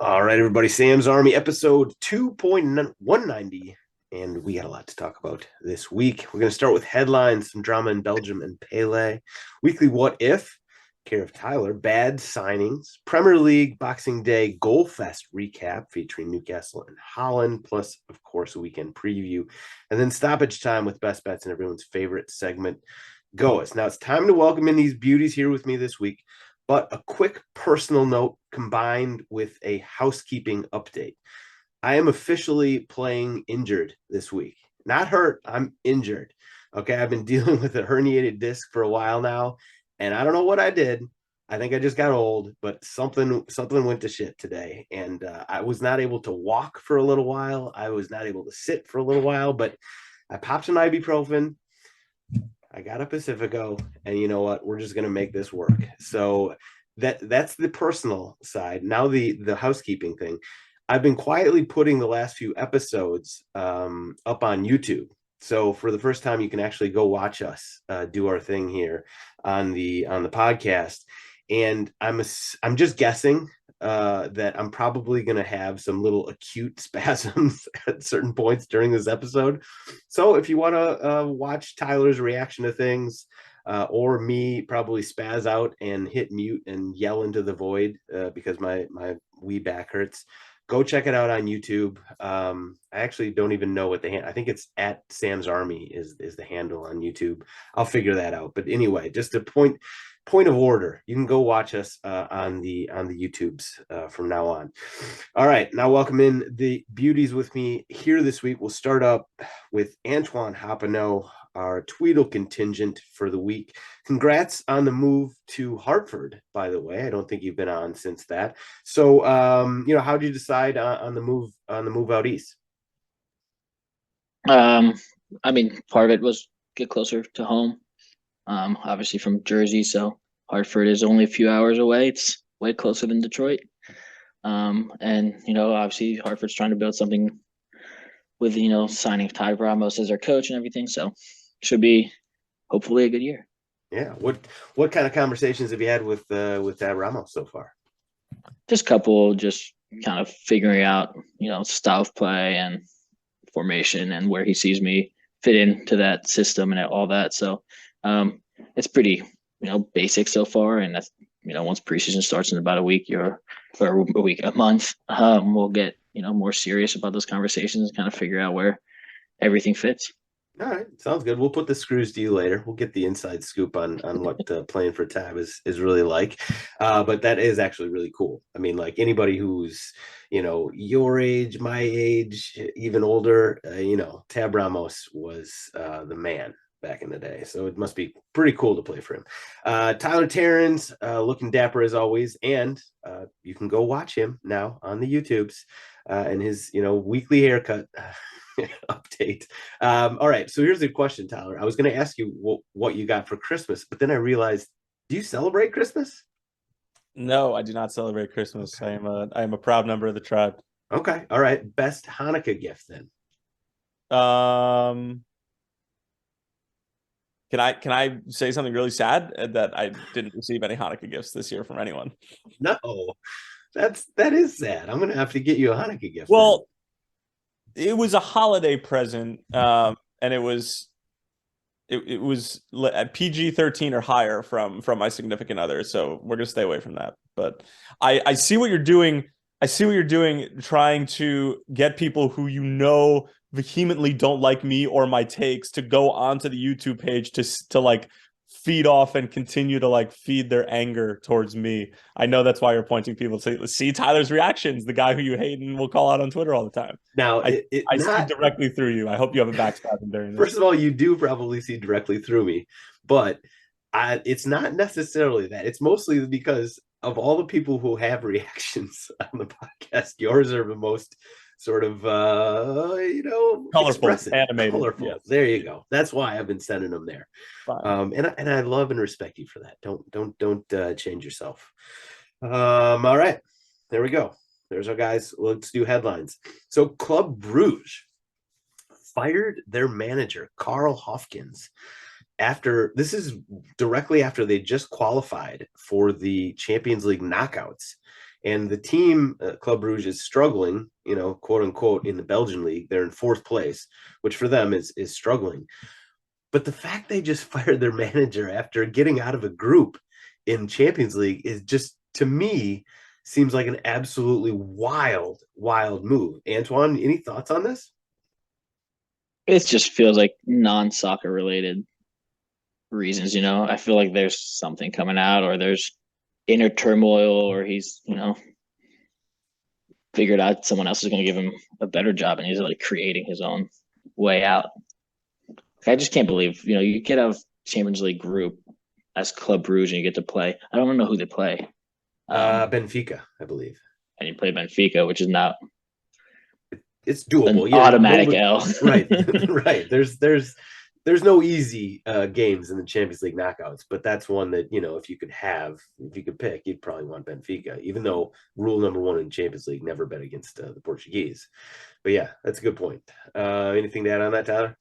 All right, everybody. Sam's Army episode 2.190. And we got a lot to talk about this week. We're going to start with headlines, some drama in Belgium and Pele. Weekly What If, care of Tyler. Bad signings. Premier League Boxing Day Goal Fest recap featuring Newcastle and Holland. Plus, of course, a weekend preview. And then stoppage time with best bets and everyone's favorite segment, GOAWs. Now it's time to welcome in these beauties here with me this week. But a quick personal note combined with a housekeeping update. I am officially playing injured this week. Not hurt, I'm injured. Okay, I've been dealing with a herniated disc for a while now, and I don't know what I did. I think I just got old, but something went to shit today, and I was not able to walk for a little while. I was not able to sit for a little while, but I popped some ibuprofen. I got a Pacifico, and you know what? We're just gonna make this work. So that's the personal side. Now the housekeeping thing. I've been quietly putting the last few episodes up on YouTube. So for the first time, you can actually go watch us do our thing here on the podcast. And I'm just guessing that I'm probably going to have some little acute spasms at certain points during this episode. So if you want to watch Tyler's reaction to things, or me probably spaz out and hit mute and yell into the void because my wee back hurts, go check it out on YouTube. I actually don't even know what I think it's at Sam's Army is the handle on YouTube. I'll figure that out. But anyway, just a point of order. You can go watch us on the YouTubes from now on. All right, now welcome in the beauties with me here this week. We'll start up with Antoine Hoppeneau, our Tweedle contingent for the week. Congrats on the move to Hartford, by the way. I don't think you've been on since that. So, how did you decide on the move out east? I mean, part of it was get closer to home. Obviously from Jersey, so Hartford is only a few hours away. It's way closer than Detroit. And obviously Hartford's trying to build something with signing Ty Ramos as their coach and everything. So should be hopefully a good year. Yeah. What kind of conversations have you had with Ty Ramos so far? Just a couple, just kind of figuring out style of play and formation and where he sees me fit into that system and all that. So it's pretty basic so far, and that's once preseason starts in about a week or a month, we'll get more serious about those conversations and kind of figure out where everything fits. All right, sounds good. We'll put the screws to you later. We'll get the inside scoop on what playing for Tab is really like. But that is actually really cool. I mean, like anybody who's your age, my age, even older, Tab Ramos was the man back in the day. So it must be pretty cool to play for him. Tyler Terrence, looking dapper as always, and you can go watch him now on the YouTubes and his weekly haircut. Update. All right, so here's the question, Tyler. I was going to ask you what you got for Christmas, but then I realized, do you celebrate Christmas? No, I do not celebrate Christmas. Okay. I am a proud member of the tribe. Okay, all right. Best Hanukkah gift then. Can I say something really sad that I didn't receive any Hanukkah gifts this year from anyone? No, that is sad. I'm gonna have to get you a Hanukkah gift. Well, then. It was a holiday present, and it was PG-13 or higher from my significant other. So we're gonna stay away from that. But I see what you're doing. I see what you're doing, trying to get people who vehemently don't like me or my takes to go onto the YouTube page to like feed off and continue to like feed their anger towards me. I know that's why you're pointing people to see Tyler's reactions, the guy who you hate and will call out on Twitter all the time. Now, I see directly through you. I hope you have a backstabbing during this. First of all, you do probably see directly through me, but it's not necessarily that. It's mostly because of all the people who have reactions on the podcast, yours are the most sort of colorful, animated. Colorful. Yes. There you go. That's why I've been sending them there. And I love and respect you for that. Don't change yourself. All right, there we go. There's our guys. Let's do headlines. So Club Brugge fired their manager Carl Hofkins this is directly after they just qualified for the Champions League knockouts. And the team, Club Brugge, is struggling, quote unquote, in the Belgian league. They're in fourth place, which for them is struggling. But the fact they just fired their manager after getting out of a group in Champions League is just, to me, seems like an absolutely wild move. Antoine, any thoughts on this? It just feels like non-soccer related reasons, I feel like there's something coming out, or there's inner turmoil, or he's, figured out someone else is going to give him a better job, and he's like creating his own way out. I just can't believe, you get out of Champions League group as Club Brugge and you get to play. I don't know who they play. Benfica, I believe. And you play Benfica, which is not. It's doable. An automatic L. Right, right. There's no easy games in the Champions League knockouts, but that's one that, if you could pick, you'd probably want Benfica, even though rule number one in Champions League, never bet against the Portuguese. But yeah, that's a good point. Anything to add on that, Tyler?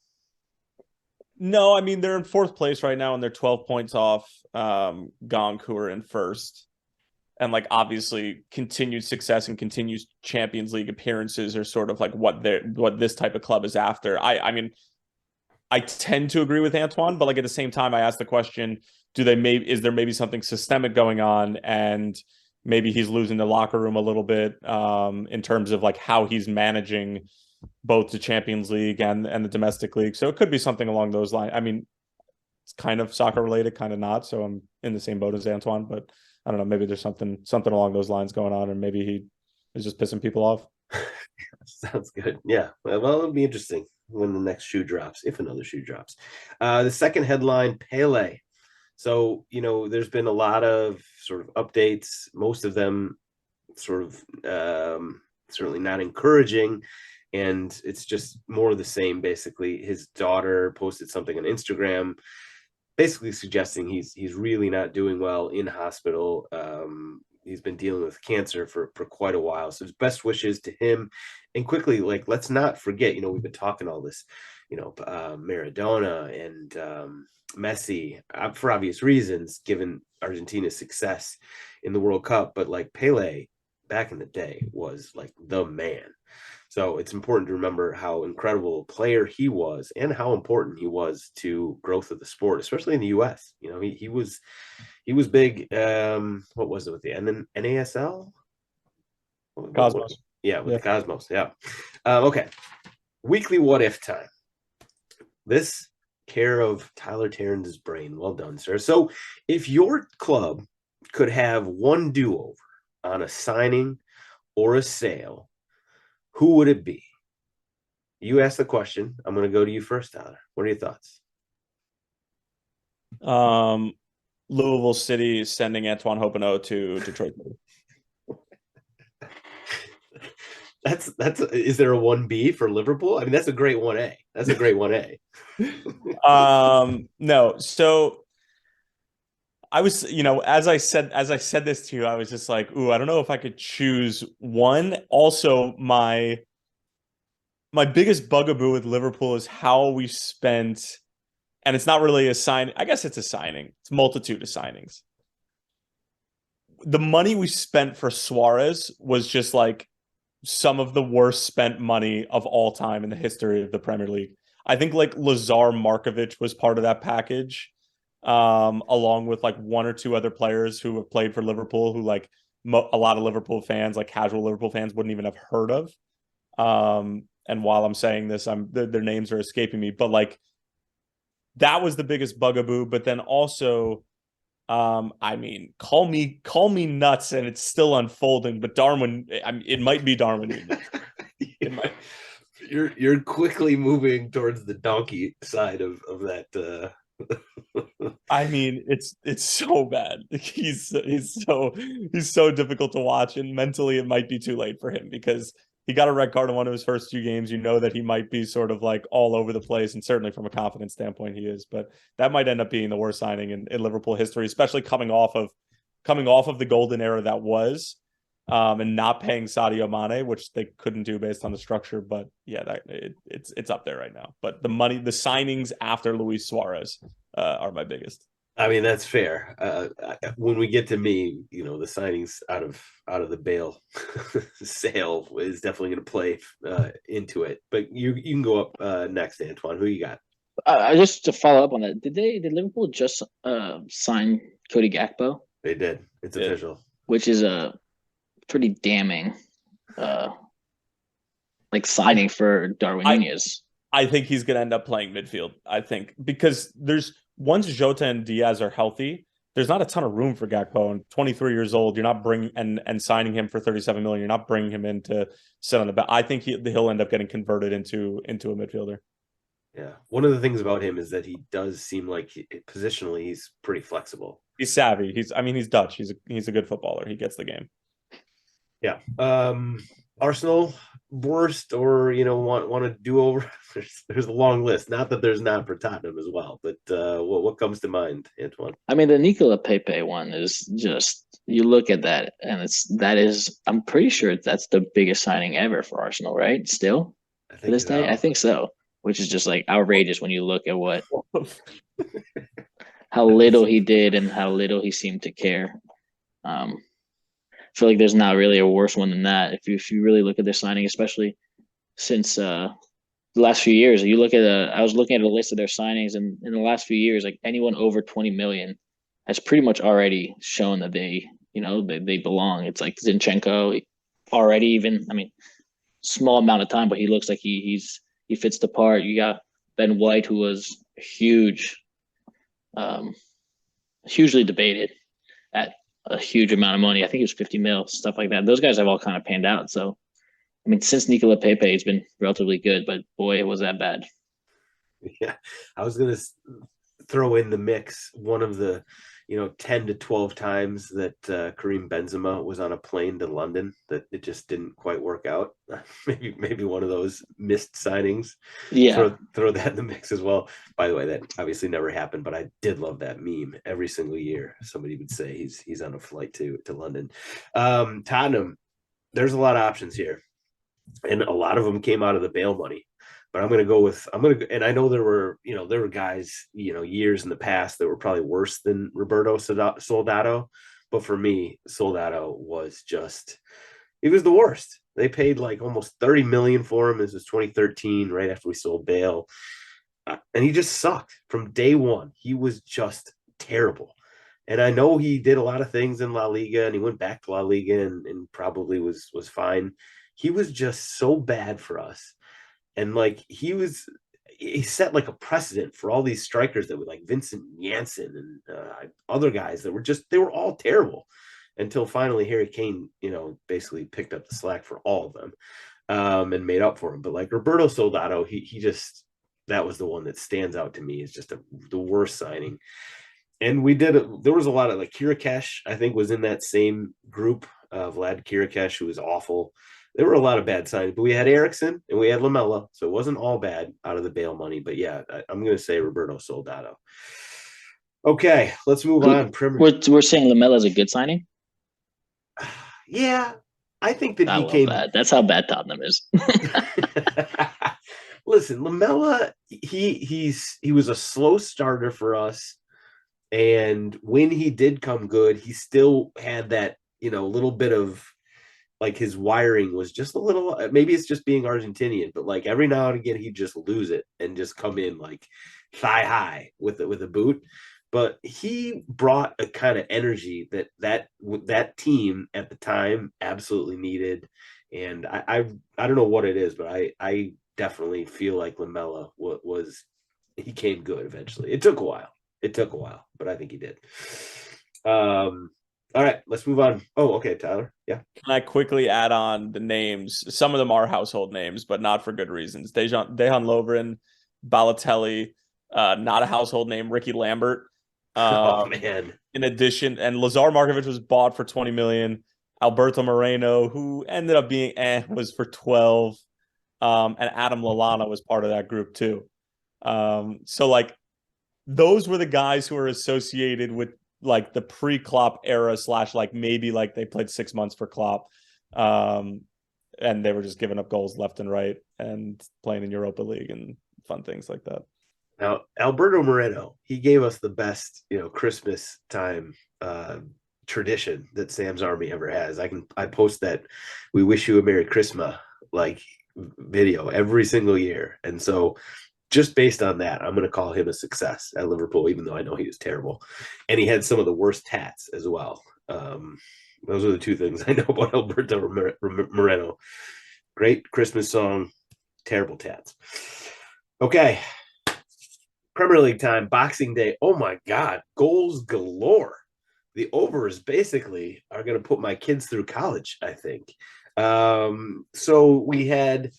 No, I mean, they're in fourth place right now, and they're 12 points off Gonk, who are in first. And like, obviously, continued success and continued Champions League appearances are sort of like what this type of club is after. I mean, I tend to agree with Antoine, but like at the same time, I ask the question: is there maybe something systemic going on, and maybe he's losing the locker room a little bit in terms of like how he's managing both the Champions League and the domestic league. So it could be something along those lines. I mean, it's kind of soccer related, kind of not. So I'm in the same boat as Antoine, but I don't know. Maybe there's something along those lines going on, and maybe he is just pissing people off. Sounds good. Yeah. Well, it'll be interesting when the next shoe drops, if another shoe drops. The second headline, Pele. So, there's been a lot of sort of updates, most of them sort of certainly not encouraging. And it's just more of the same, basically. His daughter posted something on Instagram basically suggesting he's really not doing well in hospital. He's been dealing with cancer for quite a while. So his best wishes to him. And quickly, like, let's not forget, we've been talking all this, Maradona and Messi, for obvious reasons, given Argentina's success in the World Cup. But like Pele back in the day was like the man. So it's important to remember how incredible a player he was and how important he was to growth of the sport, especially in the US. He was big. What was it with the NASL? Cosmos. Yeah, with the Cosmos. Yeah. Okay. Weekly what if time. This care of Tyler Terrance's brain. Well done, sir. So if your club could have one do-over on a signing or a sale, who would it be? You asked the question. I'm going to go to you first, Tyler. What are your thoughts? Louisville City sending Antoine Hoppeneau to Detroit. That's is there a 1B for Liverpool? I mean, that's a great 1A. That's a great 1A. No. So I was, as I said this to you, I was just like, ooh, I don't know if I could choose one. Also, my biggest bugaboo with Liverpool is how we spent, and it's not really a sign. I guess it's a signing. It's a multitude of signings. The money we spent for Suarez was just like some of the worst spent money of all time in the history of the Premier League. I think like Lazar Markovic was part of that package. Along with like one or two other players who have played for Liverpool, who like a lot of Liverpool fans, like casual Liverpool fans, wouldn't even have heard of. And while I'm saying this, their names are escaping me, but like that was the biggest bugaboo. But then also, I mean, call me nuts, and it's still unfolding. But Darwin, it might be Darwin. It might. You're quickly moving towards the donkey side of that. I mean, it's so bad. He's so difficult to watch, and mentally it might be too late for him because he got a red card in one of his first 2 games. That he might be sort of like all over the place, and certainly from a confidence standpoint he is. But that might end up being the worst signing in Liverpool history, especially coming off of the golden era that was, and not paying Sadio Mane, which they couldn't do based on the structure. But yeah, it's up there right now. But the signings after Luis Suarez are my biggest. I mean, that's fair. When we get to me, the signings out of the Bale sale is definitely going to play into it. But you can go up next, Antoine. Who you got? Just to follow up on that, did Liverpool just sign Cody Gakpo, They did. It's Yeah. official. which is a pretty damning uh like I signing for Darwin I Nunez. I think he's going to end up playing midfield. I think because there's once Jota and Diaz are healthy, there's not a ton of room for Gakpo. And 23 years old, you're not bringing and signing him for 37 million. You're not bringing him in to sit on the back. I think he'll end up getting converted into a midfielder. Yeah. One of the things about him is that he does seem like positionally he's pretty flexible. He's savvy. He's Dutch. He's a good footballer. He gets the game. Yeah. Arsenal worst or want to do over. There's a long list. Not that there's not for Tottenham as well, but what comes to mind, Antoine? I mean, the Nicola Pepe one is just you look at that and I'm pretty sure that's the biggest signing ever for Arsenal, right? Still I to think this day, I so. think so. Which is just like outrageous when you look at how little he did and how little he seemed to care. I feel like there's not really a worse one than that. If you really look at their signing, especially since the last few years, you look at I was looking at a list of their signings, and in the last few years, like anyone over 20 million has pretty much already shown that they belong. It's like Zinchenko already, even I mean, small amount of time, but he looks like he fits the part. You got Ben White, who was huge, um, hugely debated at a huge amount of money. I think it was 50 mil, stuff like that. Those guys have all kind of panned out. So, I mean, since Nicola Pepe, it's been relatively good, but boy, it was that bad. Yeah, I was gonna throw in the mix one of the 10 to 12 times that Karim Benzema was on a plane to London that it just didn't quite work out. Maybe one of those missed signings. Yeah. Throw that in the mix as well. By the way, that obviously never happened, but I did love that meme every single year. Somebody would say he's on a flight to London. Tottenham, there's a lot of options here, and a lot of them came out of the bail money. But and I know there were guys, years in the past that were probably worse than Roberto Soldado. But for me, Soldado was he was the worst. They paid like almost 30 million for him. This was 2013, right after we sold Bale. And he just sucked from day one. He was just terrible. And I know he did a lot of things in La Liga, and he went back to La Liga and probably was fine. He was just so bad for us. And like he set like a precedent for all these strikers that were like Vincent Janssen and other guys that they were all terrible until finally Harry Kane, basically picked up the slack for all of them and made up for him. But like Roberto Soldado, he just that was the one that stands out to me as just the worst signing. And there was a lot of like Kirikesh, I think, was in that same group. Vlad Kirikesh, who was awful. There were a lot of bad signings, but we had Ericsson and we had Lamella, so it wasn't all bad out of the bail money. But yeah, I'm going to say Roberto Soldado. Okay, let's move on. We're saying Lamella's a good signing. Yeah, I think that I he love came. that. That's how bad Tottenham is. Listen, Lamella, he was a slow starter for us, and when he did come good, he still had that little bit of like his wiring was just a little. Maybe it's just being Argentinian, but like every now and again he'd just lose it and just come in like thigh high with a boot. But he brought a kind of energy that team at the time absolutely needed, and I don't know what it is, but I definitely feel like Lamella was he came good eventually. It took a while. But I think he did. All right, let's move on. Oh, okay, Tyler. Yeah. Can I quickly add on the names? Some of them are household names, but not for good reasons. Dejan Lovren, Balotelli, not a household name. Ricky Lambert. Oh man. In addition, and Lazar Markovic was bought for 20 million. Alberto Moreno, who ended up being was for 12. And Adam Lallana was part of that group too. So like those were the guys who were associated with like the pre-Klopp era / like maybe like they played 6 months for Klopp. And they were just giving up goals left and right and playing in Europa League and fun things like that. Now, Alberto Moreno, he gave us the best, Christmas time tradition that Sam's Army ever has. I post that "We wish you a Merry Christmas" like video every single year, and so just based on that, I'm going to call him a success at Liverpool, even though I know he was terrible, and he had some of the worst tats as well. Those are the two things I know about Alberto Moreno. Great Christmas song, terrible tats. Okay. Premier League time, Boxing Day. Oh my God, goals galore. The overs basically are going to put my kids through college, I think. So we had,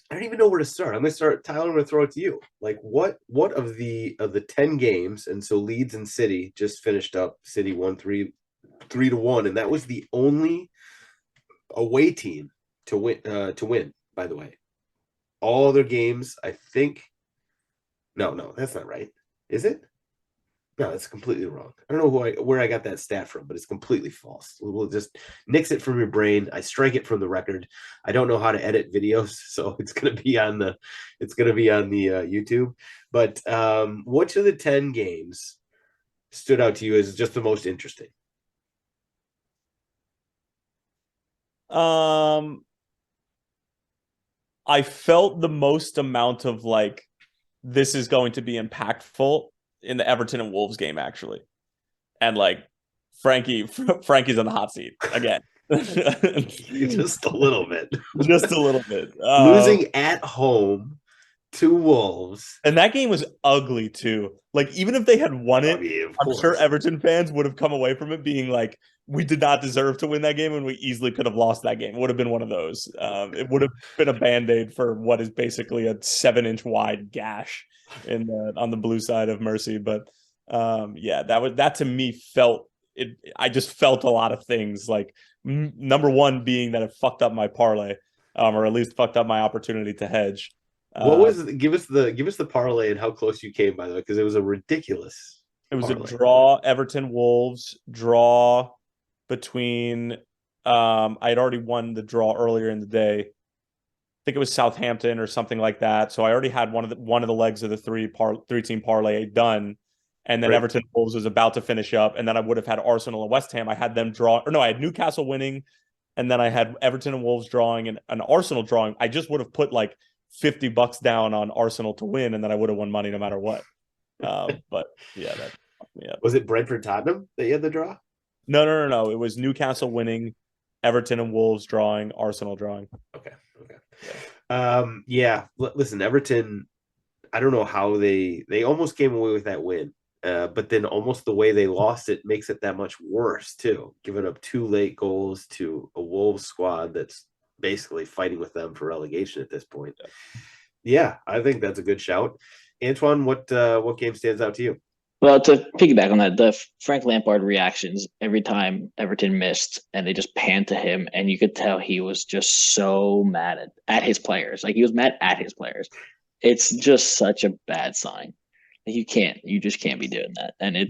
I don't even know where to start. I'm going to start, Tyler, I'm going to throw it to you. Like what of the 10 games, and so Leeds and City just finished up. City won 3-1, and that was the only away team to win, by the way. All other games, I think. No, that's not right. Is it? No, that's completely wrong. I don't know where I got that stat from, but it's completely false. We'll just nix it from your brain. I strike it from the record. I don't know how to edit videos, so it's gonna be on the YouTube. But which of the 10 games stood out to you as just the most interesting? I felt the most amount of like, this is going to be impactful in the Everton and Wolves game, actually. And like Frankie's on the hot seat again. Just a little bit. Just a little bit. Losing at home to Wolves. And that game was ugly too. Like, even if they had won it, I'm sure Everton fans would have come away from it being like, we did not deserve to win that game, and we easily could have lost that game. It would have been one of those. It would have been a Band-Aid for what is basically a 7-inch wide gash on the blue side of Mercy. But yeah, that to me felt it. I just felt a lot of things. Like, number one being that it fucked up my parlay, or at least fucked up my opportunity to hedge. What was it? Give us the parlay and how close you came, by the way, because it was a ridiculous. It was parlay. A draw, Everton Wolves, draw between I had already won the draw earlier in the day. I think it was Southampton or something like that. So I already had one of the legs of the three-team parlay done. And then Everton Wolves was about to finish up. And then I would have had Arsenal and West Ham. I had them draw, or no, I had Newcastle winning, and then I had Everton and Wolves drawing and an Arsenal drawing. I just would have put like $50 down on Arsenal to win, and then I would have won money no matter what. But yeah, was it Brentford Tottenham that you had the draw? No. It was Newcastle winning, Everton and Wolves drawing, Arsenal drawing. Okay. Yeah. Listen, Everton, I don't know how they almost came away with that win. But then almost the way they lost it makes it that much worse too, giving up 2 late goals to a Wolves squad that's basically fighting with them for relegation at this point. Yeah, I think that's a good shout. Antoine, what game stands out to you? Well, to piggyback on that, the Frank Lampard reactions every time Everton missed and they just panned to him, and you could tell he was just so mad at his players. Like, he was mad at his players. It's just such a bad sign. You just can't be doing that. And he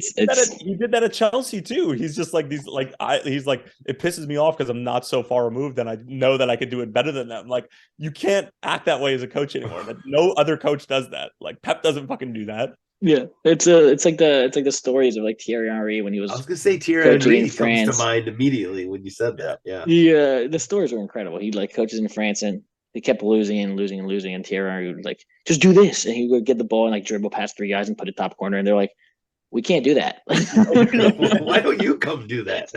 did that at Chelsea too. He's just like he's like, it pisses me off because I'm not so far removed and I know that I could do it better than them. Like, you can't act that way as a coach anymore. Like, no other coach does that. Like, Pep doesn't fucking do that. Yeah, it's like the stories of like Thierry Henry when he was. I was gonna say Thierry Henry comes to mind immediately when you said that. Yeah. Yeah, the stories were incredible. He like coaches in France and they kept losing, and Thierry Henry would like, just do this, and he would get the ball and like dribble past 3 guys and put it top corner, and they're like, we can't do that. Why don't you come do that?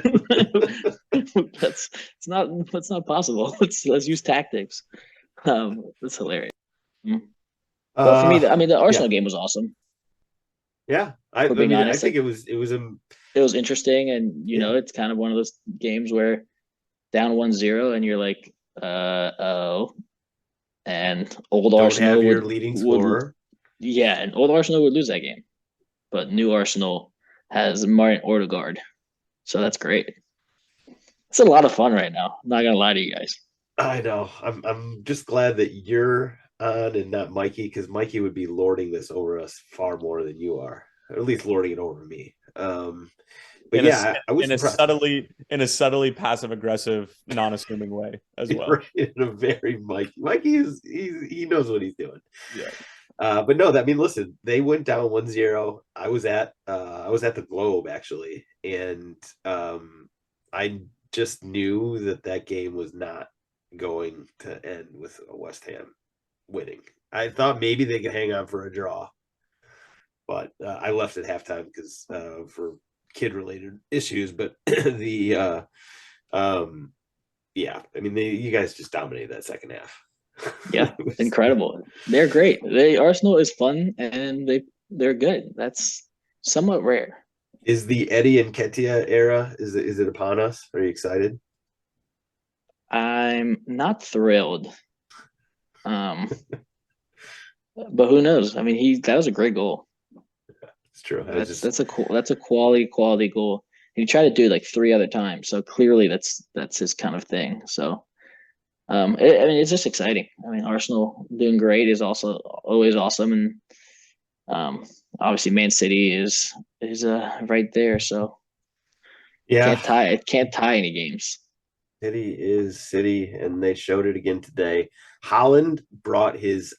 That's not possible. Let's use tactics. That's hilarious. But for me, the Arsenal game was awesome. Yeah, I think it was interesting, and it's kind of one of those games where down 1-0 and you're like, oh, and old don't Arsenal have your leading scorer. Yeah, and old Arsenal would lose that game, but new Arsenal has Martin Odegaard, so that's great. It's a lot of fun right now. I'm not gonna lie to you guys. I know. I'm just glad that you're on and not Mikey, because Mikey would be lording this over us far more than you are, or at least lording it over me. But I was in a subtly passive aggressive, non-assuming way as well. In a very Mikey he knows what he's doing. Yeah. But no, I mean, listen, they went down 1-0. I was at the Globe actually, and I just knew that game was not going to end with West Ham winning. I thought maybe they could hang on for a draw, but I left at halftime because for kid-related issues. But yeah, I mean, you guys just dominated that second half. Yeah, incredible. They're great. Arsenal is fun and they're good. That's somewhat rare. Is the Eddie Nketiah era, is it upon us? Are you excited? I'm not thrilled. But who knows? I mean, that was a great goal. It's true. That's a quality goal. And he tried to do it like 3 other times. So clearly that's his kind of thing. So I mean, it's just exciting. I mean, Arsenal doing great is also always awesome, and obviously Man City is right there. So Yeah, can't tie any games. City is City, and they showed it again today. Holland brought his,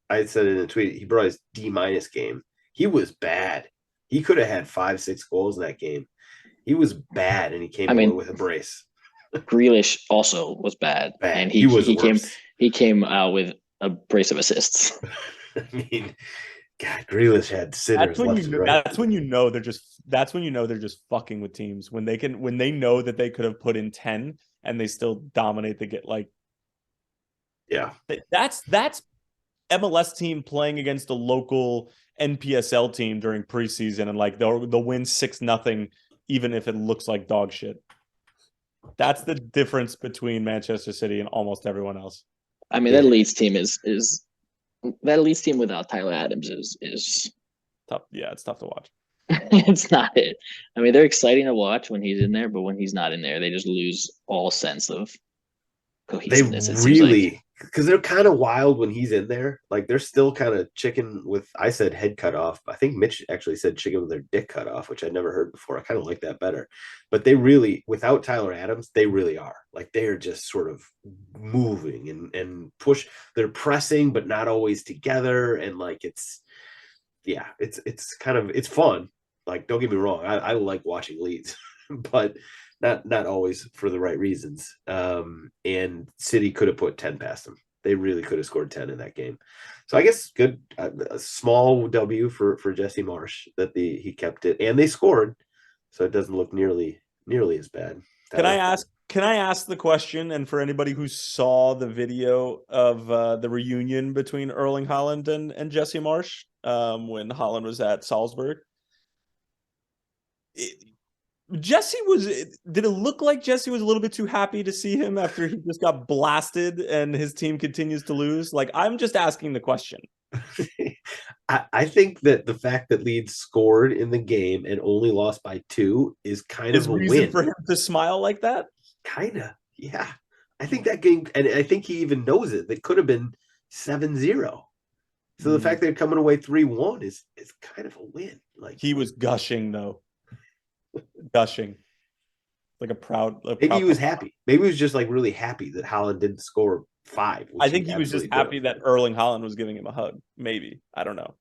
I said in a tweet, he brought his D- game. He was bad. He could have had 5-6 goals in that game. He was bad, and he came I away mean, with a brace. Grealish also was bad, Bad. and He was worse. he came out with a brace of assists. I mean, God, Grealish had sitters left and right. That's when you know they're just fucking with teams when they know that they could have put in 10 and they still dominate the get like. Yeah, that's MLS team playing against a local NPSL team during preseason, and like they'll win 6-0 even if it looks like dog shit. That's the difference between Manchester City and almost everyone else. I mean, that Leeds team is that Leeds team without Tyler Adams is tough. Yeah, it's tough to watch. It's not it. I mean, they're exciting to watch when he's in there, but when he's not in there, they just lose all sense of cohesiveness. they It seems really, like because they're kind of wild when he's in there. Like they're still kind of chicken with, I said head cut off. I think Mitch actually said chicken with their dick cut off, which I'd never heard before. I kind of like that better. But they really, without Tyler Adams, they really are. Like they are just sort of moving and push. They're pressing, but not always together. And like it's kind of, it's fun. Like don't get me wrong, I like watching Leeds, but not always for the right reasons. And City could have put 10 past them. They really could have scored 10 in that game. So I guess good, a small W for Jesse Marsh that he kept it, and they scored, so it doesn't look nearly as bad. Can I ask the question? And for anybody who saw the video of the reunion between Erling Haaland and Jesse Marsh when Haaland was at Salzburg, did it look like Jesse was a little bit too happy to see him after he just got blasted and his team continues to lose? Like, I'm just asking the question. I think that the fact that Leeds scored in the game and only lost by 2 is kind of a reason win for him to smile like that. Kind of, yeah. I think that game, and I think he even knows it. That could have been 7-0. So the fact they're coming away 3-1 is kind of a win. Like he was gushing though, gushing like a proud. Maybe he was happy. Maybe he was just like really happy that Haaland didn't score 5. I think he was just happy that Erling Haaland was giving him a hug. Maybe, I don't know.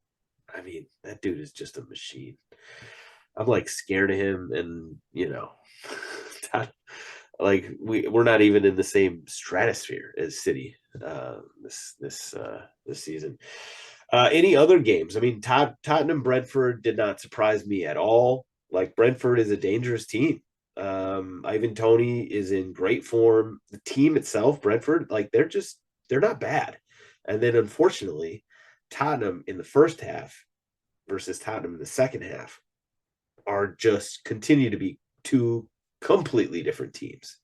I mean, that dude is just a machine. I'm like scared of him, and like we're not even in the same stratosphere as City this season. Any other games? I mean, Tottenham Brentford did not surprise me at all. Like Brentford is a dangerous team. Ivan Toney is in great form. The team itself, Brentford, like they're not bad. And then unfortunately, Tottenham in the first half versus Tottenham in the second half are just continue to be 2 completely different teams.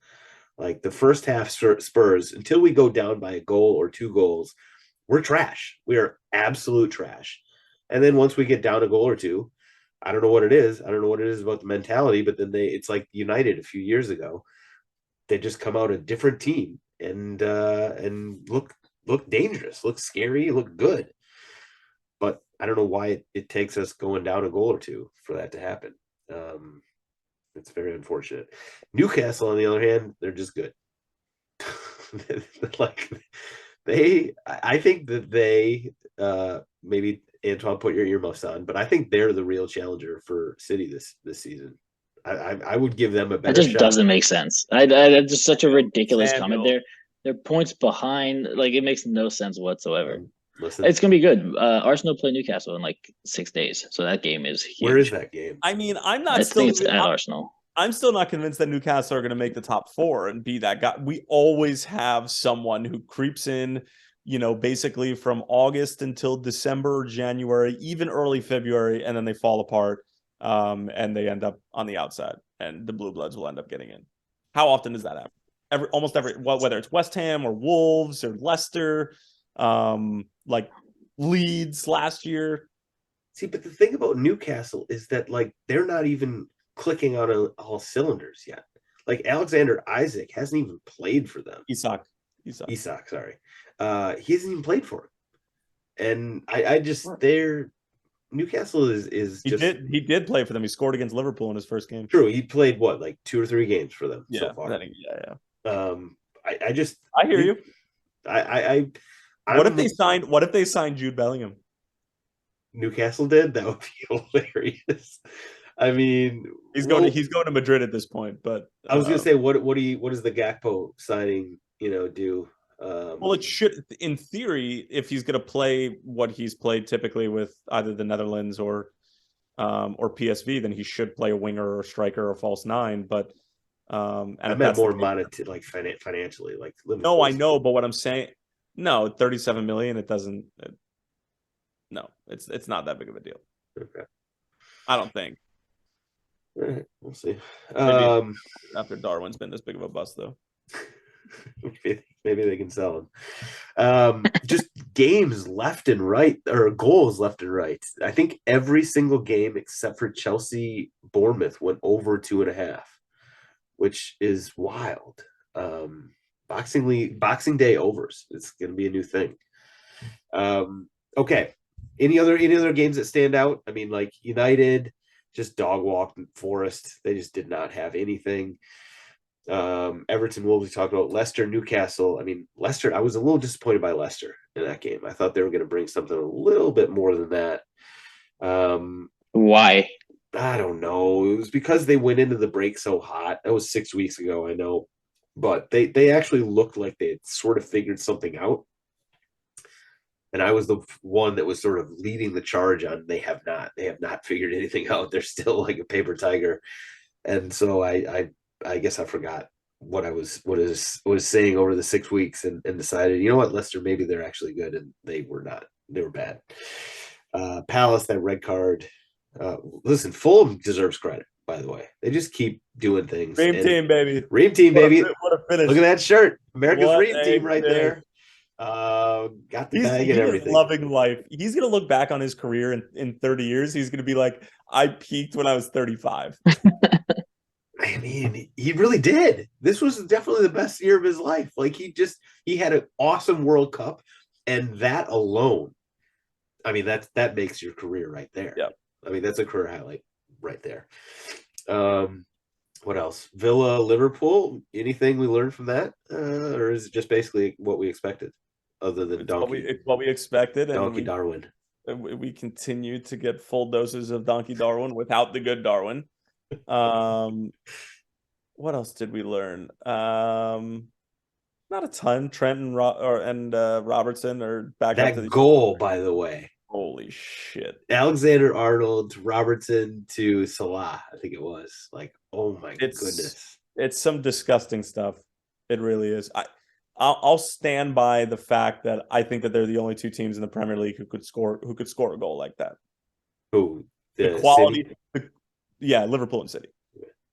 Like the first half Spurs, until we go down by a goal or 2 goals, we're trash. We are absolute trash. And then once we get down a goal or 2, I don't know what it is. I don't know what it is about the mentality, but then it's like United a few years ago. They just come out a different team and look dangerous, look scary, look good. But I don't know why it takes us going down a goal or 2 for that to happen. It's very unfortunate. Newcastle, on the other hand, they're just good. Like I think that they maybe Antoine, put your earmuffs on, but I think they're the real challenger for City this season. I would give them a That better just shot. doesn't make sense. That's just such a ridiculous comment. Samuel. They're points behind. Like it makes no sense whatsoever. Listen, It's gonna be good. Arsenal play Newcastle in like 6 days, so that game is huge. where is that game? I mean, I think it's at Arsenal. I'm still not convinced that Newcastle are going to make the top 4 and be that guy. We always have someone who creeps in, basically from August until December, January, even early February, and then they fall apart, and they end up on the outside, and the Blue Bloods will end up getting in. How often does that happen? Almost every, whether it's West Ham or Wolves or Leicester, like Leeds last year. See, but the thing about Newcastle is that like they're not even clicking on all cylinders yet. Like Alexander Isak hasn't even played for them. Isak, sorry. He hasn't even played for him. And I just Newcastle is he did play for them. He scored against Liverpool in his first game. True. He played what, like 2 or 3 games for them so far. I hear you. What if they signed Jude Bellingham? Newcastle did? That would be hilarious. I mean, he's going to Madrid at this point, but I was gonna say, what does the Gakpo signing, do? Well, it should, in theory, if he's going to play what he's played typically with either the Netherlands or PSV, then he should play a winger or striker or false 9. But and I meant more monetary, like financially, like no, I know, but what I'm saying, no, 37 million. It doesn't. No, it's not that big of a deal. Okay, I don't think. All right, we'll see. After Darwin's been this big of a bust, though. Maybe they can sell him. Just games left and right, or goals left and right. I think every single game except for Chelsea Bournemouth went over 2.5, which is wild. Boxing Day overs. It's going to be a new thing. Okay. Any other games that stand out? I mean, like United just dog walked Forest. They just did not have anything. Everton, Wolves, we talked about. Leicester, Newcastle. I mean, Leicester, I was a little disappointed by Leicester in that game. I thought they were going to bring something a little bit more than that. Why? I don't know. It was because they went into the break so hot. That was 6 weeks ago, I know. But they actually looked like they had sort of figured something out. And I was the one that was sort of leading the charge on they have not figured anything out. They're still like a paper tiger. And so I guess I forgot what I was saying over the 6 weeks and decided, you know what, Leicester, maybe they're actually good, and they were not. They were bad. Palace, that red card. Listen, Fulham deserves credit, by the way. They just keep doing things. Ream team, baby. Ream team, baby. What a finish. Look at that shirt. America's Ream team right there. Got the bag and everything. Loving life. He's going to look back on his career in 30 years. He's going to be like, I peaked when I was 35. I mean, he really did. This was definitely the best year of his life. Like he had an awesome World Cup, and that alone, I mean, that makes your career right there. Yeah. I mean, that's a career highlight right there. What else? Villa, Liverpool. Anything we learned from that, or is it just basically what we expected, other than Donkey? It's what we expected. Donkey Darwin. We continue to get full doses of Donkey Darwin without the good Darwin. What else did we learn? Not a ton. Trent and Robertson are back. That up to the goal, by the way. Holy shit! Alexander-Arnold, Robertson to Salah. I think it was like, oh my goodness! It's some disgusting stuff. It really is. I'll stand by the fact that I think that they're the only 2 teams in the Premier League who could score a goal like that. Who? The quality. Yeah, Liverpool and City.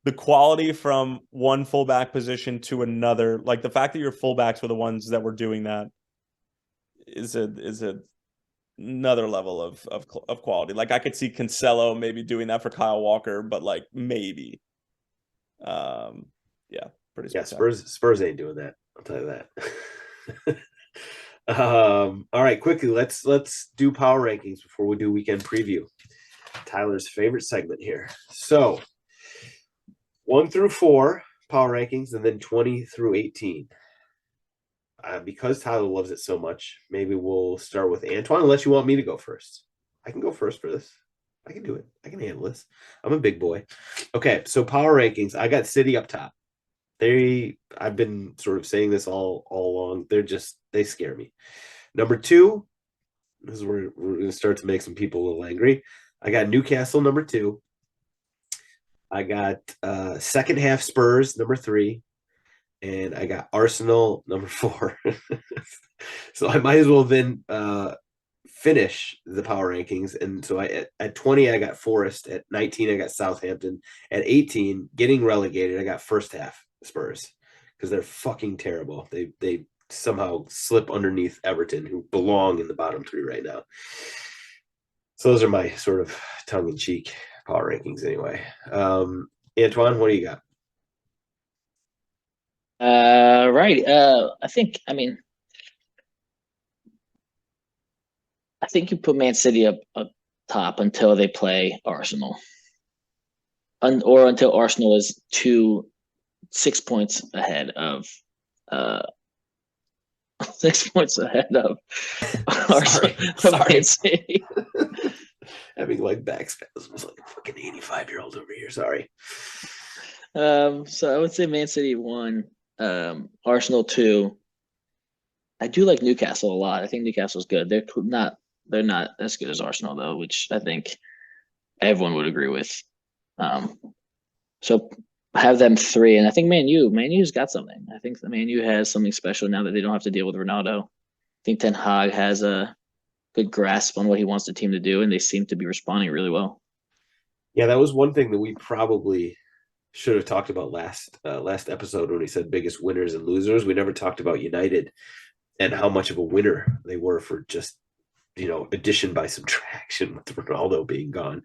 The quality from one fullback position to another, like the fact that your fullbacks were the ones that were doing that, is another level of quality. Like I could see Cancelo maybe doing that for Kyle Walker, but like maybe, yeah, pretty. Yeah, Spurs ain't doing that. I'll tell you that. All right, quickly, let's do power rankings before we do weekend preview. Tyler's favorite segment here. So 1 through 4 power rankings, and then 20 through 18. because Tyler loves it so much, maybe we'll start with Antoine, unless you want me to go first. I can go first for this. I can do it. I can handle this. I'm a big boy. Okay, so power rankings. I got City up top. I've been sort of saying this all along. They scare me. Number 2, this is where we're going to start to make some people a little angry. I got Newcastle number 2. I got second half Spurs number 3. And I got Arsenal number 4. So I might as well then finish the power rankings. And so at 20, I got Forest. At 19, I got Southampton. At 18, getting relegated, I got first half Spurs because they're fucking terrible. They somehow slip underneath Everton, who belong in the bottom 3 right now. So those are my sort of tongue-in-cheek power rankings anyway. Antoine, what do you got? Right. I think you put Man City up top until they play Arsenal, or until Arsenal is 6 points ahead of 6 points ahead of Arsenal. Sorry. Man City. Having like back spasms like a fucking 85-year-old over here. Sorry. So I would say Man City 1, Arsenal 2. I do like Newcastle a lot. I think Newcastle's good. They're not as good as Arsenal though, which I think everyone would agree with. So have them 3, and I think Man U's got something. I think the Man U has something special now that they don't have to deal with Ronaldo. I think Ten Hag has a good grasp on what he wants the team to do, and they seem to be responding really well. Yeah, that was one thing that we probably should have talked about last episode when we said biggest winners and losers. We never talked about United and how much of a winner they were for just, addition by subtraction with Ronaldo being gone.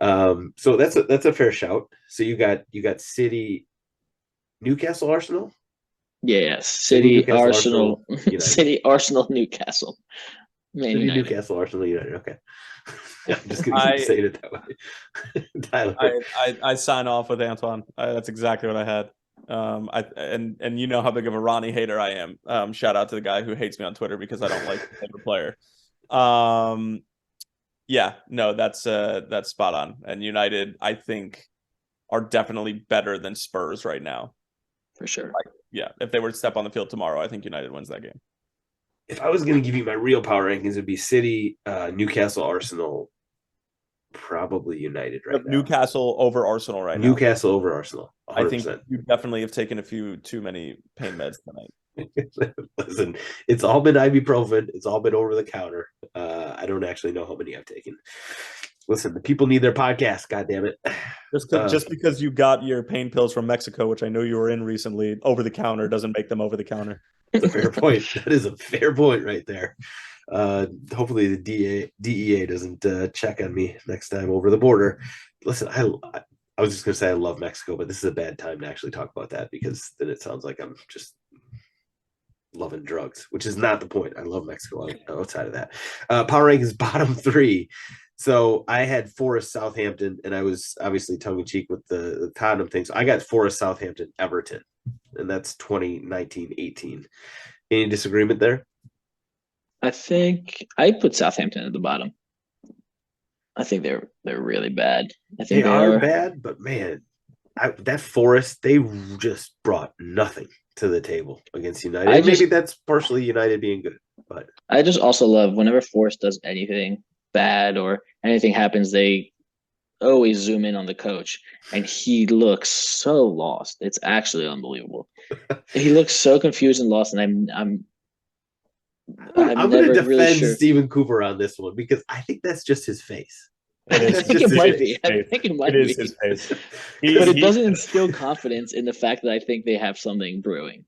So that's a fair shout. So you got City, Newcastle, Arsenal. Yeah, City, Newcastle, Arsenal, United. City, Arsenal, Newcastle, Man City, United. Newcastle, Arsenal, United. Okay. I'm just gonna keep saying it that way. Tyler. I sign off with Antoine. That's exactly what I had. And you know how big of a Ronnie hater I am. Shout out to the guy who hates me on Twitter because I don't like his favorite player. Yeah, no, that's spot on. And United, I think, are definitely better than Spurs right now. For sure. Yeah, if they were to step on the field tomorrow, I think United wins that game. If I was going to give you my real power rankings, it'd be City, Newcastle, Arsenal, probably United right now. Newcastle over Arsenal right now. Newcastle over Arsenal, 100%. I think you definitely have taken a few too many pain meds tonight. Listen, it's all been ibuprofen. It's all been over the counter. I don't actually know how many I've taken. Listen, the people need their podcast. God damn it! Just because you got your pain pills from Mexico, which I know you were in recently, over the counter doesn't make them over the counter. That's a fair point. That is a fair point right there. Hopefully the DEA doesn't check on me next time over the border. Listen, I was just gonna say I love Mexico, but this is a bad time to actually talk about that because then it sounds like I'm just loving drugs, which is not the point. I love Mexico outside of that. Power rankings bottom 3. So I had Forest, Southampton, and I was obviously tongue-in-cheek with the Tottenham thing. So I got Forest, Southampton, Everton, and that's 2019-18. Any disagreement there? I think I put Southampton at the bottom. I think they're really bad. I think they are bad, but man, that Forest, they just brought nothing to the table against United. Maybe that's partially United being good, but I just also love whenever Forest does anything bad or anything happens, they always zoom in on the coach, and he looks so lost. It's actually unbelievable. He looks so confused and lost, and I'm going to defend really Stephen Cooper on this one because I think that's just his face. I think it might be. I think it might be. It is his face. But it doesn't instill confidence in the fact that I think they have something brewing.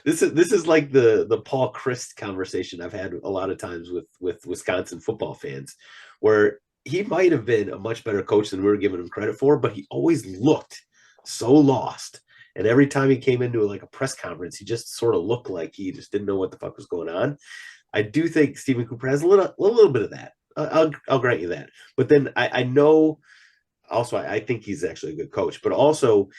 This is like the Paul Christ conversation I've had a lot of times with Wisconsin football fans, where he might have been a much better coach than we were giving him credit for, but he always looked so lost. And every time he came into like a press conference, he just sort of looked like he just didn't know what the fuck was going on. I do think Stephen Cooper has a little bit of that. I'll grant you that. But then I know also I think he's actually a good coach, but also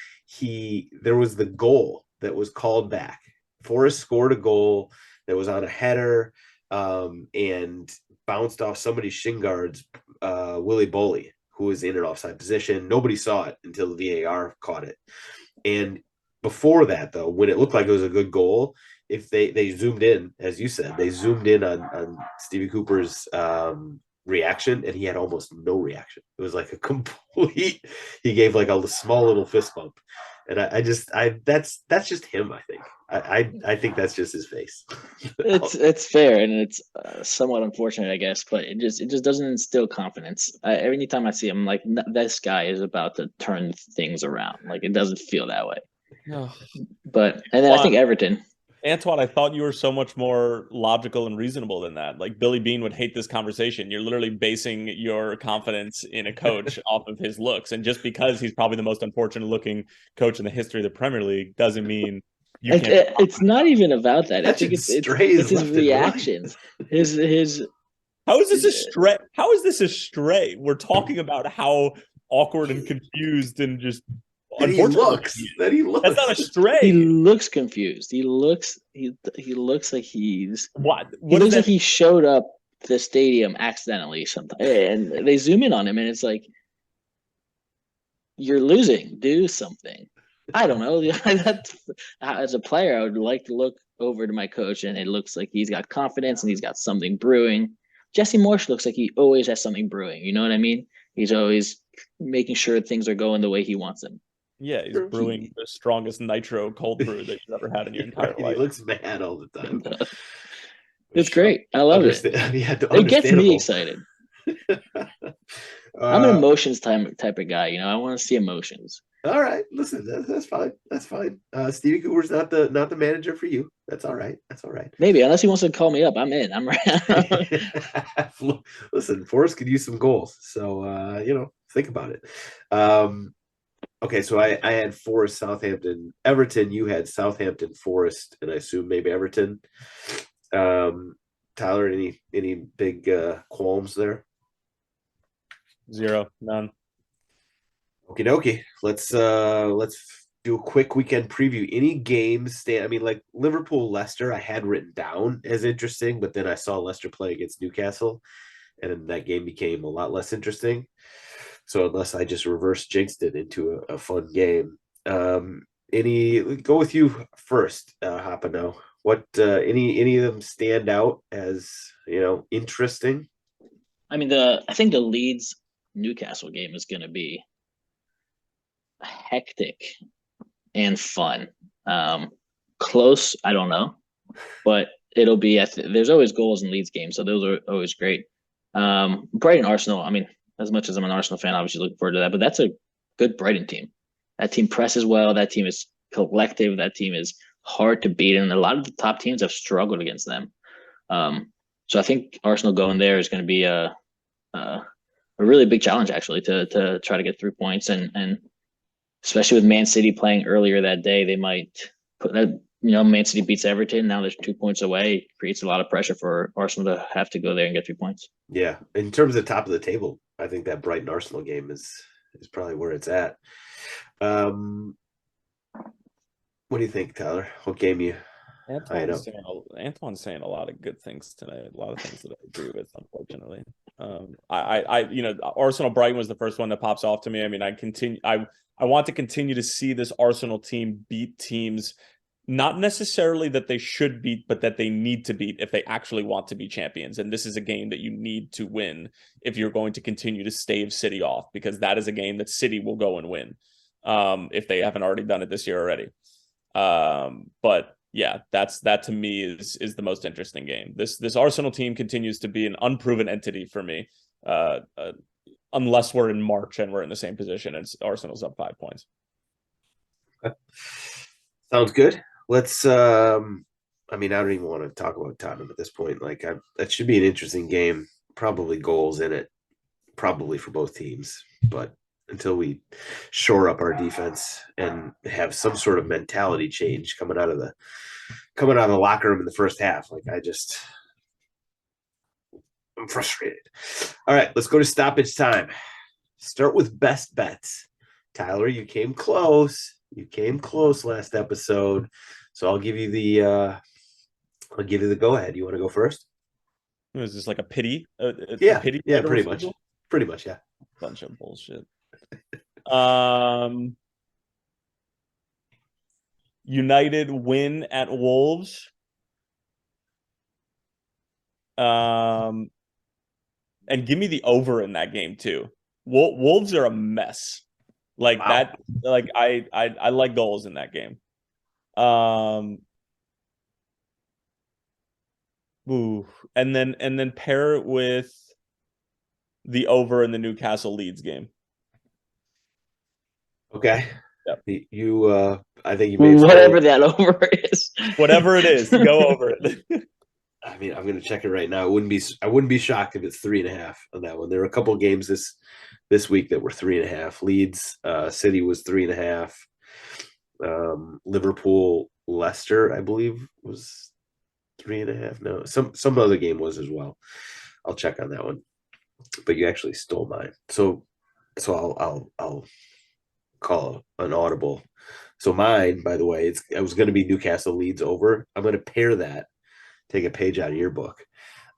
there was the goal that was called back Forrest scored a goal that was on a header and bounced off somebody's shin guards, Willie Boley, who was in an offside position. Nobody saw it until the VAR caught it. And before that, though, when it looked like it was a good goal, if they zoomed in, as you said, they zoomed in on Stevie Cooper's reaction, and he had almost no reaction. It was like a complete. He gave like a small little fist bump, and that's just him. I think. I think that's just his face. It's fair, and it's somewhat unfortunate, I guess, but it just doesn't instill confidence. Every time I see him, I'm like, this guy is about to turn things around. Like, it doesn't feel that way. No. But and then I think Everton. Antoine, I thought you were so much more logical and reasonable than that. Like, Billy Beane would hate this conversation. You're literally basing your confidence in a coach off of his looks. And just because he's probably the most unfortunate looking coach in the history of the Premier League doesn't mean you can't. It's not even about that. I think it's his reactions. His How is this a stray? How is this a stray? We're talking about how awkward and confused and just that he looks. That's not a stray. He looks confused. He looks like he's what? He looks like he showed up to the stadium accidentally sometimes, and they zoom in on him, and it's like, you're losing. Do something. I don't know. As a player, I would like to look over to my coach, and it looks like he's got confidence and he's got something brewing. Jesse Marsh looks like he always has something brewing. You know what I mean? He's always making sure things are going the way he wants them. Yeah, he's brewing the strongest nitro cold brew that you've ever had in your entire life. He looks mad all the time. It's great. I love it. It gets me excited. I'm an emotions type of guy. You know, I want to see emotions. All right, listen, that's fine. That's fine. Stevie Cooper's not the manager for you. That's all right. That's all right. Maybe, unless he wants to call me up, I'm in. I'm right. Listen, Forrest could use some goals, so think about it. Okay, so I had Forest, Southampton, Everton. You had Southampton, Forest, and I assume maybe Everton. Tyler, any big qualms there? Zero, none. Okie dokie. Let's do a quick weekend preview. Any games like Liverpool, Leicester, I had written down as interesting, but then I saw Leicester play against Newcastle, and that game became a lot less interesting. So unless I just reverse jinxed it into a fun game, go with you first, Hapano. What any of them stand out as interesting? I mean, I think the Leeds Newcastle game is going to be hectic and fun. Close, I don't know, but it'll be. There's always goals in Leeds games, so those are always great. Brighton Arsenal. I mean, as much as I'm an Arsenal fan, obviously looking forward to that. But that's a good Brighton team. That team presses well. That team is collective. That team is hard to beat, and a lot of the top teams have struggled against them. So I think Arsenal going there is going to be a really big challenge, actually, to try to get 3 points, and especially with Man City playing earlier that day, they might put that. Man City beats Everton. Now there's 2 points away. It creates a lot of pressure for Arsenal to have to go there and get 3 points. Yeah, in terms of top of the table, I think that Brighton Arsenal game is probably where it's at. What do you think, Tyler? What game you? Antoine's saying a lot of good things tonight. A lot of things that I agree with, unfortunately. Arsenal Brighton was the first one that pops off to me. I mean, I want to continue to see this Arsenal team beat teams. Not necessarily that they should beat, but that they need to beat if they actually want to be champions. And this is a game that you need to win if you're going to continue to stave City off, because that is a game that City will go and win if they haven't already done it this year already. But yeah, that to me is the most interesting game. This Arsenal team continues to be an unproven entity for me, unless we're in March and we're in the same position and Arsenal's up 5 points. Okay. Sounds good. Let's I don't even want to talk about Tottenham at this point. That should be an interesting game. Probably goals in it, probably for both teams. But until we shore up our defense and have some sort of mentality change coming out of the locker room in the first half, I'm frustrated. All right, let's go to stoppage time. Start with best bets. Tyler, you came close. You came close last episode. So I'll give you the go ahead. You want to go first? Is this like a pity? A Yeah, pity yeah, title refusal? pretty much, yeah. Bunch of bullshit. United win at Wolves. And give me the over in that game too. Wolves are a mess. Like Wow. that. Like I like goals in that game. Ooh, and then pair it with the over in the Newcastle Leeds game. Okay. Yep. I think you may have Whatever that over is. Whatever it is, go over it. I mean, I'm gonna check it right now. I wouldn't be shocked if it's 3.5 on that one. There were a couple of games this week that were 3.5. Leeds City was 3.5. Liverpool Leicester, I believe, was 3.5. No, some other game was as well. I'll check on that one. But you actually stole mine. So I'll call an audible. So mine, by the way, it was going to be Newcastle Leeds over. I'm going to pair that, take a page out of your book,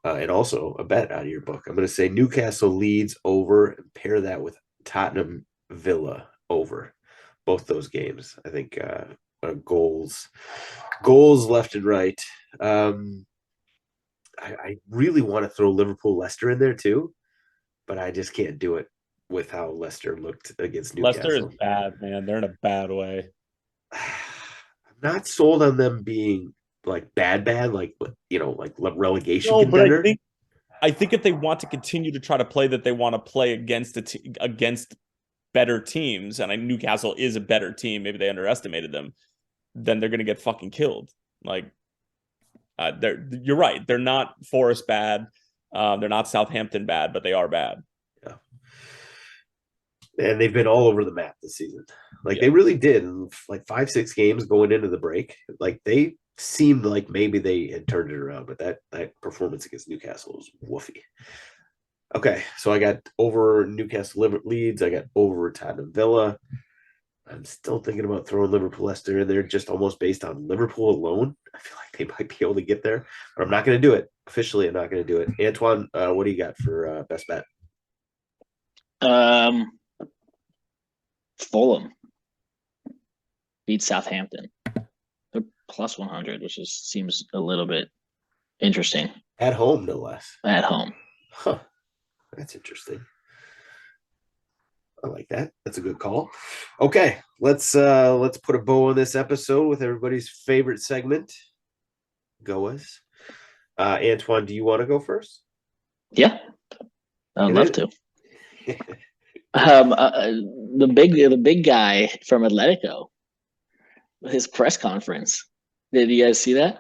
and also a bet out of your book. I'm going to say Newcastle Leeds over and pair that with Tottenham Villa over. Both those games, I think, goals left and right. I really want to throw Liverpool Leicester in there too, but I just can't do it with how Leicester looked against Newcastle. Leicester is bad, man. They're in a bad way. I'm not sold on them being like bad, like like relegation No, contender. but I think if they want to continue to try to play that they want to play against against better teams, and Newcastle is a better team, maybe they underestimated them, then they're going to get fucking killed. Like, you're right. They're not Forest bad. They're not Southampton bad, but they are bad. Yeah. And they've been all over the map this season. Like they really did. Like 5-6 games going into the break. Like they seemed like maybe they had turned it around, but that performance against Newcastle was woofy. Okay, so I got over Newcastle Leeds. I got over Tottenham Villa. I'm still thinking about throwing Liverpool Leicester in there just almost based on Liverpool alone. I feel like they might be able to get there, but I'm not going to do it. Officially, I'm not going to do it. Antoine, what do you got for best bet? Fulham beat Southampton. They're plus 100, which seems a little bit interesting. At home, no less. At home. Huh. That's interesting. I like that. That's a good call. Okay, let's put a bow on this episode with everybody's favorite segment, GOAWs. Antoine, do you want to go first? Yeah, I'd love to. The big guy from Atletico, his press conference. Did you guys see that?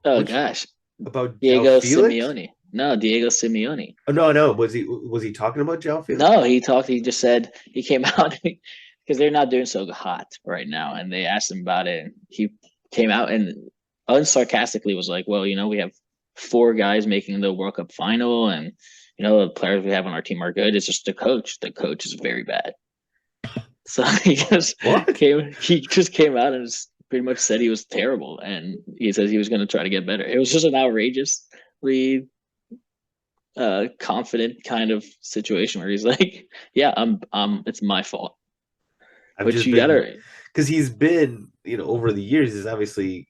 Oh gosh, about Diego Simeone. No, Diego Simeone. Oh no. Was he talking about João Felix? No, he just said he came out because they're not doing so hot right now, and they asked him about it, and he came out and unsarcastically was like, "Well, we have 4 guys making the World Cup final, and the players we have on our team are good. It's just the coach. The coach is very bad." So he just came out and pretty much said he was terrible, and he says he was going to try to get better. It was just an outrageously confident kind of situation where he's like, "Yeah, it's my fault." Which you gotta, because he's been, over the years, he's obviously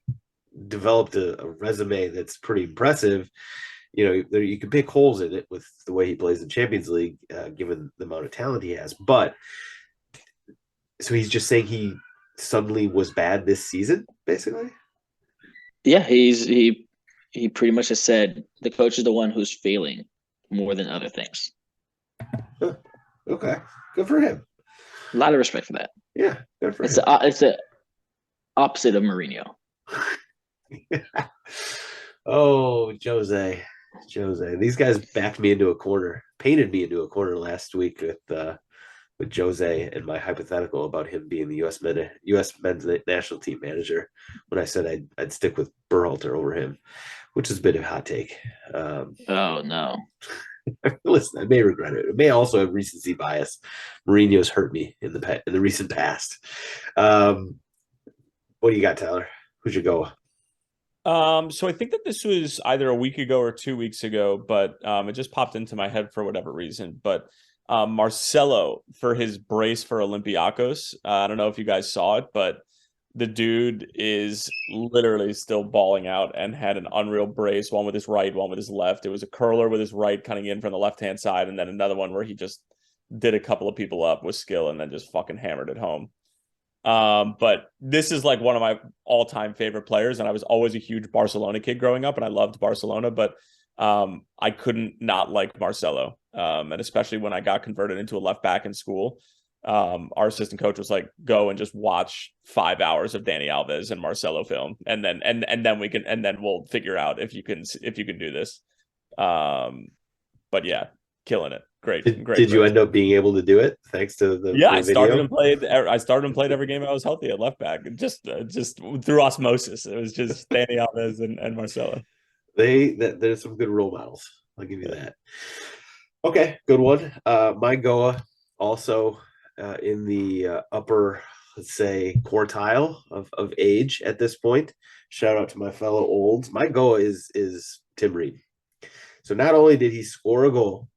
developed a resume that's pretty impressive. You can pick holes in it with the way he plays in Champions League, given the amount of talent he has. But so he's just saying he suddenly was bad this season, basically. Yeah, he pretty much has said the coach is the one who's failing more than other things. Huh. Okay, good for him. A lot of respect for that. Yeah, good for him. It's the opposite of Mourinho. Oh, Jose. These guys backed me into a corner, painted me into a corner last week with Jose and my hypothetical about him being the U.S. men's national team manager when I said I'd stick with Berhalter over him, which has been a hot take. Oh no. Listen, I may regret it. It may also have recency bias. Mourinho's hurt me in the recent past. What do you got, Tyler? Who's your Goa? So I think that this was either a week ago or 2 weeks ago, but it just popped into my head for whatever reason. But Marcelo for his brace for Olympiacos. I don't know if you guys saw it, but the dude is literally still balling out and had an unreal brace, one with his right, one with his left. It was a curler with his right cutting in from the left-hand side, and then another one where he just did a couple of people up with skill and then just fucking hammered it home. But this is like one of my all-time favorite players, and I was always a huge Barcelona kid growing up, and I loved Barcelona, but I couldn't not like Marcelo. And especially when I got converted into a left back in school, our assistant coach was like, go and just watch 5 hours of Dani Alves and Marcelo film, and then we'll figure out if you can do this. But yeah, killing it. Great. Did you end up being able to do it thanks to the I video? started and played every game I was healthy at left back, just through osmosis. It was just Dani Alves and Marcelo. There's some good role models. I'll give you that. Okay, good one. My Goa also in the upper, let's say, quartile of age at this point. Shout out to my fellow olds. My Goa is Tim Ream. So not only did he score a goal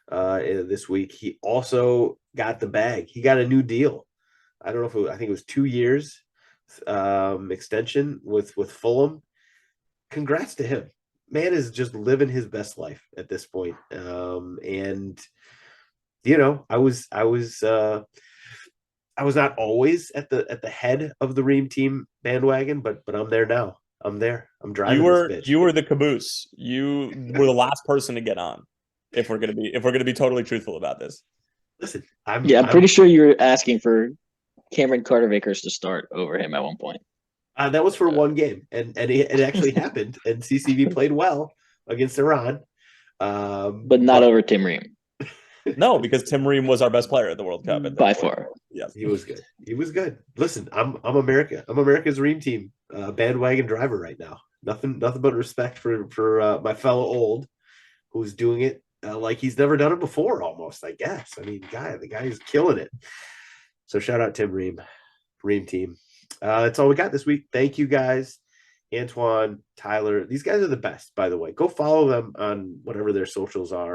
this week, he also got the bag. He got a new deal. I don't know if I think it was 2 years extension with Fulham. Congrats to him. Man is just living his best life at this point. And you know, I was not always at the head of the Ream team bandwagon, but I'm there now. I'm there. I'm driving this bitch. You were the caboose. You were the last person to get on. If we're gonna be totally truthful about this. Listen, I'm pretty sure you're asking for Cameron Carter-Vickers to start over him at one point. That was for one game, and it actually happened. And CCV played well against Iran, but not over Tim Ream. No, because Tim Ream was our best player at the World Cup by far. Yes, he was good. He was good. Listen, I'm America. I'm America's Ream team bandwagon driver right now. Nothing but respect for my fellow old who's doing it like he's never done it before. Almost, I guess. I mean, the guy is killing it. So shout out Tim Ream team. That's all we got this week. Thank you guys. Antoine, Tyler, these guys are the best, by the way. Go follow them on whatever their socials are.